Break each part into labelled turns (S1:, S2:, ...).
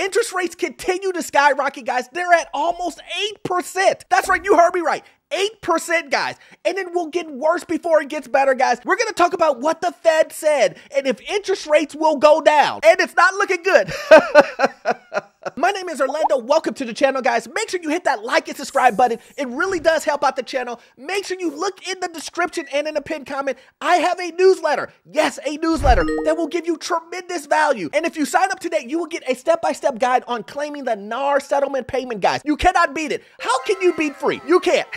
S1: Interest rates continue to skyrocket, guys. They're at almost 8%. That's right, you heard me right. 8%, guys. And it will get worse before it gets better, guys. We're going to talk about what the Fed said and if interest rates will go down. And it's not looking good. My name is Orlando. Welcome to the channel, guys. Make sure you hit that like and subscribe button. It really does help out the channel. Make sure you look in the description and in the pinned comment. I have a newsletter. Yes, a newsletter that will give you tremendous value. And if you sign up today, you will get a step-by-step guide on claiming the NAR settlement payment, guys. You cannot beat it. How can you beat free? You can't.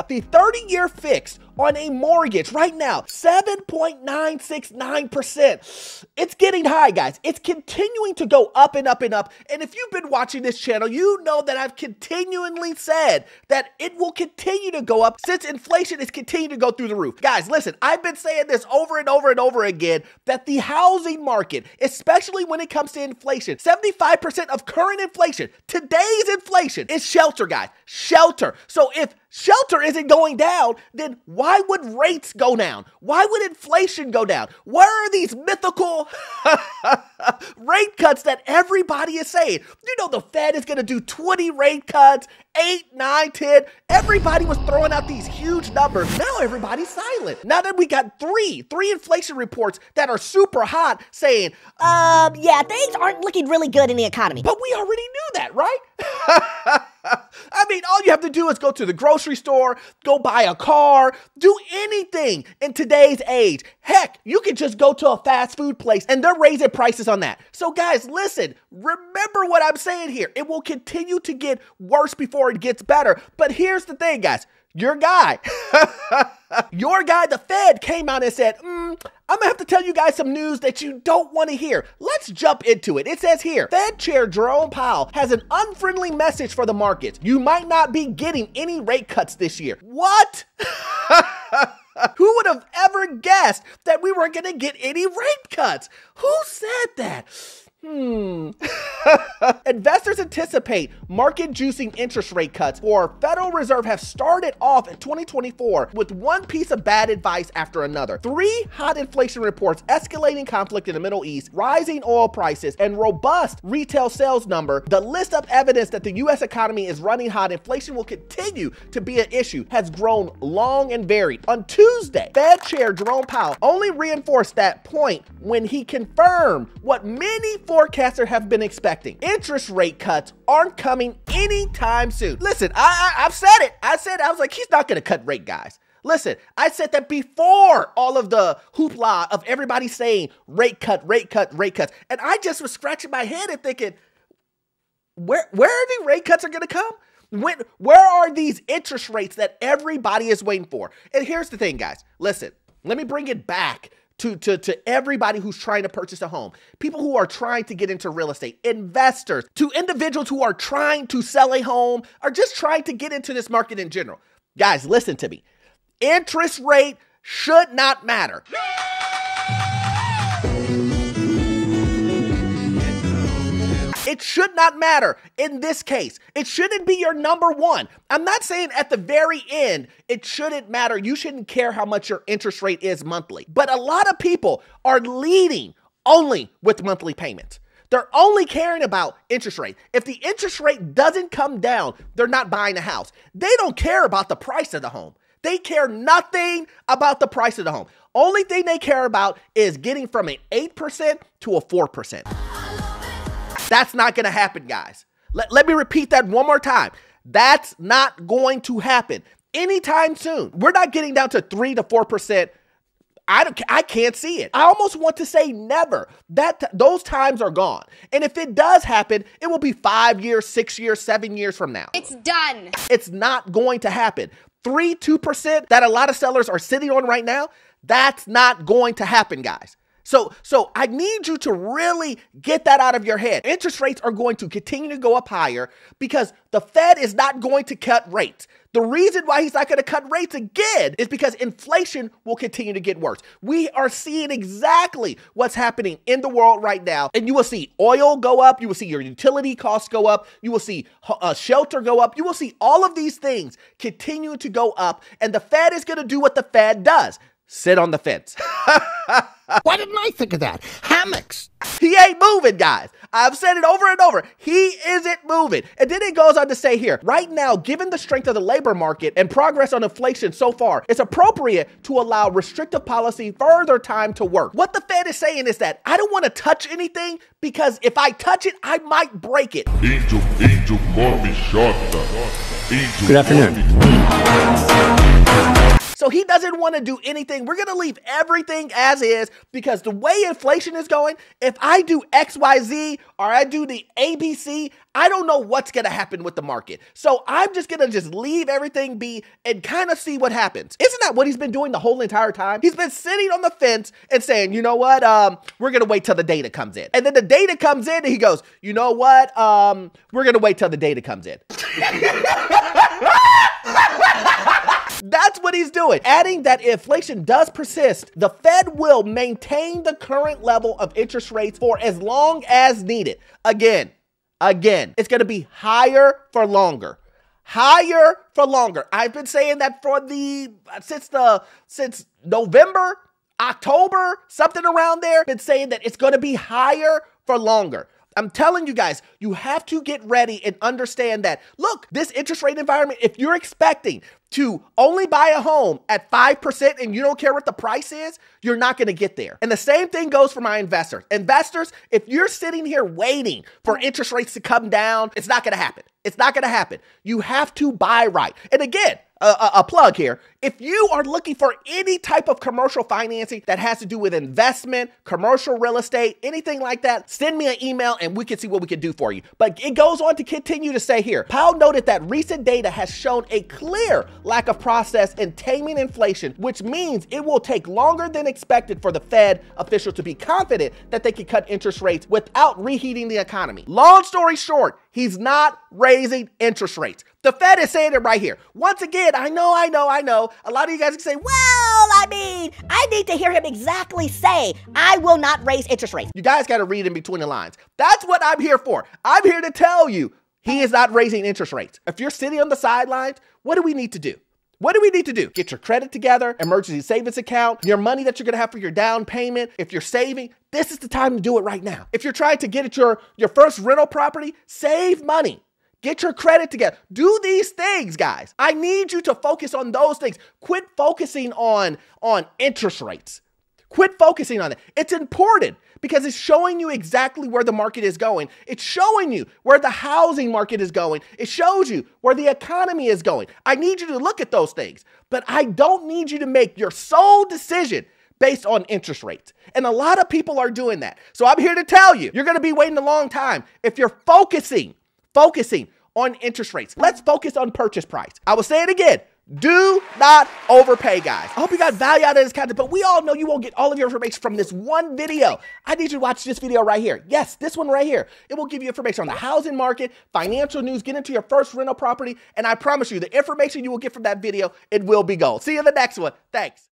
S1: The 30-year fix on a mortgage right now, 7.969%. It's getting high, guys. It's continuing to go up and up and up. And if you've been watching this channel, you know that I've continually said that it will continue to go up since inflation is continuing to go through the roof. Guys, listen, I've been saying this over and over and over again that the housing market, especially when it comes to inflation, 75% of current inflation, today's inflation, is shelter, guys. Shelter. So if shelter isn't going down, then why would rates go down? Why would inflation go down? Where are these mythical rate cuts that everybody is saying? You know, the Fed is going to do 20 rate cuts, 8, 9, 10. Everybody was throwing out these huge numbers. Now everybody's silent. Now that we got three inflation reports that are super hot saying,
S2: yeah, things aren't looking really good in the economy.
S1: But we already knew that, right? I mean, all you have to do is go to the grocery store, go buy a car, do anything in today's age. Heck, you can just go to a fast food place and they're raising prices on that. So guys, listen, remember what I'm saying here. It will continue to get worse before it gets better. But here's the thing, guys. Your guy, the Fed, came out and said, I'm going to have to tell you guys some news that you don't want to hear. Let's jump into it. It says here, Fed Chair Jerome Powell has an unfriendly message for the markets. You might not be getting any rate cuts this year. What? Who would have ever guessed that we weren't going to get any rate cuts? Who said that? Investors anticipate market juicing interest rate cuts for Federal Reserve have started off in 2024 with one piece of bad advice after another. 3 hot inflation reports, escalating conflict in the Middle East, rising oil prices, and robust retail sales number. The list of evidence that the U.S. economy is running hot, inflation will continue to be an issue, has grown long and varied. On Tuesday, Fed Chair Jerome Powell only reinforced that point when he confirmed what many forecasters have been expecting. Interest rate cuts aren't coming anytime soon. Listen, I've said it. I was like, he's not going to cut rate, guys. Listen, I said that before all of the hoopla of everybody saying rate cut, rate cut, rate cuts. And I just was scratching my head and thinking, where are the rate cuts are going to come? Where are these interest rates that everybody is waiting for? And here's the thing, guys. Listen, let me bring it back to everybody who's trying to purchase a home, people who are trying to get into real estate, investors, to individuals who are trying to sell a home, or just trying to get into this market in general. Guys, listen to me. Interest rate should not matter. It should not matter in this case. It shouldn't be your number one. I'm not saying at the very end, it shouldn't matter. You shouldn't care how much your interest rate is monthly. But a lot of people are leading only with monthly payments. They're only caring about interest rate. If the interest rate doesn't come down, they're not buying a house. They don't care about the price of the home. They care nothing about the price of the home. Only thing they care about is getting from an 8% to a 4%. That's not going to happen, guys. Let me repeat that one more time. That's not going to happen anytime soon. We're not getting down to 3 to 4%. I can't see it. I almost want to say never. Those times are gone. And if it does happen, it will be 5 years, 6 years, 7 years from now.
S2: It's done.
S1: It's not going to happen. 2% that a lot of sellers are sitting on right now, that's not going to happen, guys. So I need you to really get that out of your head. Interest rates are going to continue to go up higher because the Fed is not going to cut rates. The reason why he's not going to cut rates again is because inflation will continue to get worse. We are seeing exactly what's happening in the world right now. And you will see oil go up. You will see your utility costs go up. You will see shelter go up. You will see all of these things continue to go up. And the Fed is going to do what the Fed does. Sit on the fence.
S3: Why didn't I think of that? Hammocks.
S1: He ain't moving, guys. I've said it over and over. He isn't moving. And then it goes on to say here, right now, given the strength of the labor market and progress on inflation so far, it's appropriate to allow restrictive policy further time to work. What the Fed is saying is that I don't want to touch anything because if I touch it, I might break it.
S4: Angel Mommy Shota.
S5: Good afternoon.
S1: So he doesn't want to do anything. We're going to leave everything as is because the way inflation is going, if I do XYZ or I do the ABC, I don't know what's going to happen with the market. So I'm just going to just leave everything be and kind of see what happens. Isn't that what he's been doing the whole entire time? He's been sitting on the fence and saying, you know what, we're going to wait till the data comes in. And then the data comes in and he goes, you know what, we're going to wait till the data comes in. That's what he's doing. Adding that if inflation does persist, the Fed will maintain the current level of interest rates for as long as needed. Again, it's going to be higher for longer. Higher for longer. I've been saying that for since November, October, something around there. Been saying that it's going to be higher for longer. I'm telling you guys, you have to get ready and understand that, look, this interest rate environment, if you're expecting to only buy a home at 5% and you don't care what the price is, you're not going to get there. And the same thing goes for my investors. Investors, if you're sitting here waiting for interest rates to come down, it's not going to happen. It's not going to happen. You have to buy right. And again, a plug here. If you are looking for any type of commercial financing that has to do with investment, commercial real estate, anything like that, send me an email and we can see what we can do for you. But it goes on to continue to say here, Powell noted that recent data has shown a clear lack of process in taming inflation, which means it will take longer than expected for the Fed official to be confident that they can cut interest rates without reheating the economy. Long story short, he's not raising interest rates. The Fed is saying it right here. Once again, I know. A lot of you guys can say, well,
S2: I need to hear him exactly say, I will not raise interest rates.
S1: you guys got to read in between the lines. That's what I'm here for. I'm here to tell you he is not raising interest rates. If you're sitting on the sidelines, what do we need to do? What do we need to do? Get your credit together, emergency savings account, your money that you're going to have for your down payment. If you're saving, this is the time to do it right now. If you're trying to get at your first rental property, save money. Get your credit together. Do these things, guys. I need you to focus on those things. Quit focusing on interest rates. Quit focusing on it. It's important because it's showing you exactly where the market is going. It's showing you where the housing market is going. It shows you where the economy is going. I need you to look at those things, but I don't need you to make your sole decision based on interest rates. And a lot of people are doing that. So I'm here to tell you, you're going to be waiting a long time if you're focusing on interest rates. Let's focus on purchase price. I will say it again. Do not overpay, guys. I hope you got value out of this content, but we all know you won't get all of your information from this one video. I need you to watch this video right here. Yes, this one right here. It will give you information on the housing market, financial news, get into your first rental property, and I promise you, the information you will get from that video, it will be gold. See you in the next one. Thanks.